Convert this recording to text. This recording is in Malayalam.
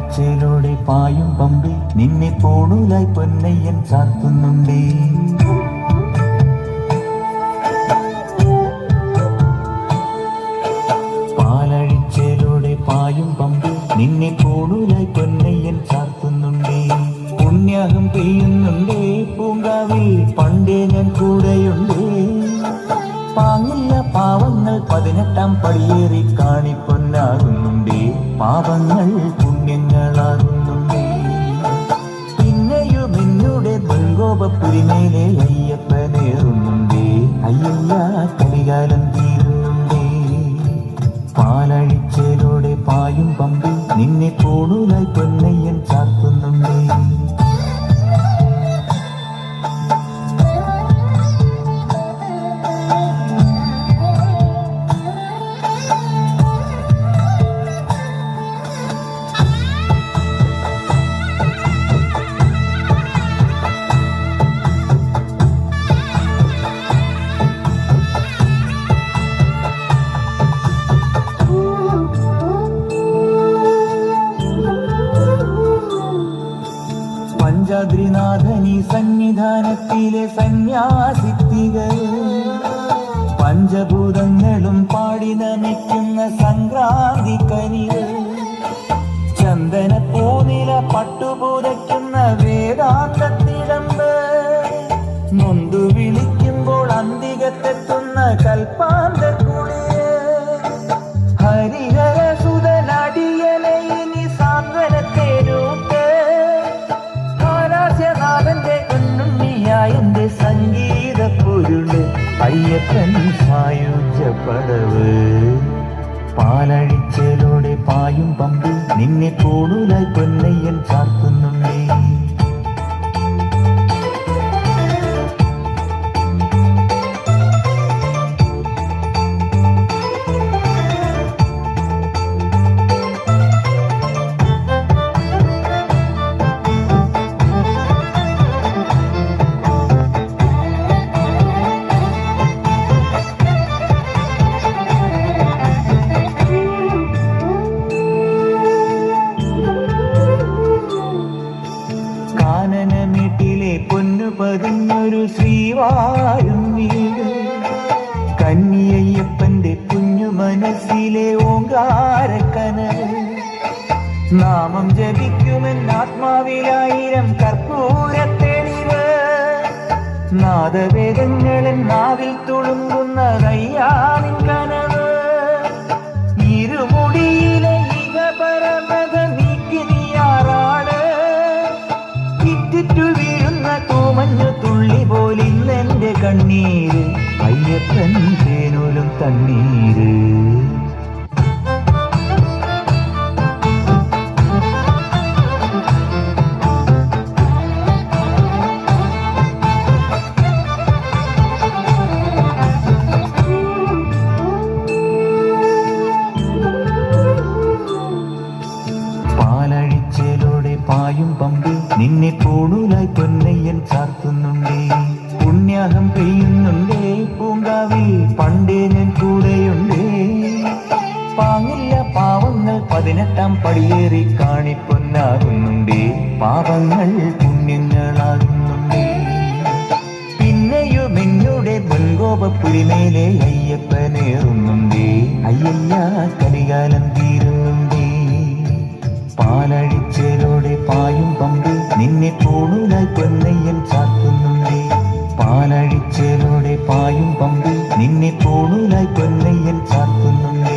പാലഴിച്ചയിലൂടെ പായും പമ്പി നിന്നെ പോണൂലായി പൊന്നയ്യൻ ചാർത്തുന്നുണ്ടേ. പാലഴിച്ചയിലൂടെ പായും പമ്പി നിന്നെ പോണൂലായി പൊന്നയ്യൻ ചാർത്തുന്നുണ്ടേ. പുണ്യാഹം പെയ്യുന്നുണ്ടേ പൂങ്കാവിൽ പണ്ടേ ഞാൻ കൂടെയുണ്ടേ. പാങ്ങില്ല പാവങ്ങൾ 18-ാം പടിയേറി കാണിപ്പൊന്നാകുന്നുണ്ടേ. പാപങ്ങൾ പുണ്യങ്ങളാകുന്നുണ്ടേ. പിന്നെയും എന്നോട് ബംഗോപുരിമേലെ അയ്യപ്പനേറുന്നുണ്ടേ. അയ്യല്ല കലികാലം തീരുന്നുണ്ടേ. പാലഴിച്ചയിലൂടെ പായും പമ്പി നിന്നെ പോണൂലായി പൊന്നയ്യൻ ചാർത്തുന്നുണ്ടേ. പഞ്ചാദ്രിനാഥനി സന്നിധാനത്തിലെ സന്യാസിത്തികൾ പഞ്ചഭൂതങ്ങളും പാടി നമിക്കുന്ന സംക്രാന്തി കനികൾ. ചന്ദന പൂനില പട്ടുപൂതയ്ക്കുന്ന വേദാന്തത്തിടമ്പ് നൊന്തു വിളിക്കുമ്പോൾ അന്തികത്തെത്തുന്ന കൽപ്പാന്ത കുളിര്. ഹരിഹര സുതനടിയനെ ഇനി സാന്ത്വനത്തേരൂട്ട്. ാഥന്റെ കണ്ണുണ്ണിയായന്റെ സംഗീത പൊരുള് അയ്യപ്പൻ സായുജ്യപ്പടവ്. പാലഴിച്ചയിലൂടെ പായും പമ്പി നിന്നെ പോണൂലായി പൊന്നയ്യൻ ചാർത്തുന്നുണ്ടേ. കാനനമേട്ടിലെ പൊന്നു പതിഞ്ഞൊരു ശ്രീവാഴും വീട്. കന്നിയയ്യപ്പന്റെ കുഞ്ഞു മനസ്സിലെ ഓങ്കാരക്കനൽ. നാമം ജപിക്കുമെന്നാത്മാവിലായിരം കർപ്പൂരത്തെളിവ്. നാദവേദങ്ങളിൽ നാവിൽ തുളുമ്പുന്നതയ്യാനിൻ കനവ്. ഇരുമുടിയിലെ ഇഹപരമത നീക്കി നീയാറാണ്. ഇറ്റിറ്റു വീഴുന്ന തൂമഞ്ഞു തുള്ളി പോലിന്നെന്റെ കണ്ണീര്. അയ്യപ്പൻ തേനൂലും തണ്ണീര്. പാലഴിച്ചയിലൂടെ പായും പമ്പി നിന്നെ പോണൂലായി പൊന്നയ്യൻ ചാർത്തുന്നുണ്ടേ. പുണ്യാഹം പെയ്യുന്നുണ്ടേ പൂങ്കാവിൽ പണ്ടേ ഞാൻ കൂടെയുണ്ടേ. പാങ്ങില്ല പാവങ്ങൾ 18-ാം പടിയേറി കാണിപ്പൊന്നാകുന്നുണ്ടേ. പാപങ്ങൾ പുണ്യങ്ങളാകുന്നുണ്ടേ. പിന്നെയും എന്നോട് ബംഗോപുരിമേലെ അയ്യപ്പനേറുന്നുണ്ടേ. അയ്യല്ല കലികാലം തീരുന്നുണ്ടേ. പാലഴിച്ചയിലൂടെ പായും പമ്പി നിന്നെ പോണൂലായി പൊന്നയ്യൻ ചാർത്തുന്നുണ്ടേ. പാലഴിച്ചയിലൂടെ പായും പമ്പി നിന്നെ പോണൂലായി പൊന്നയ്യൻ ചാർത്തുന്നുണ്ടേ.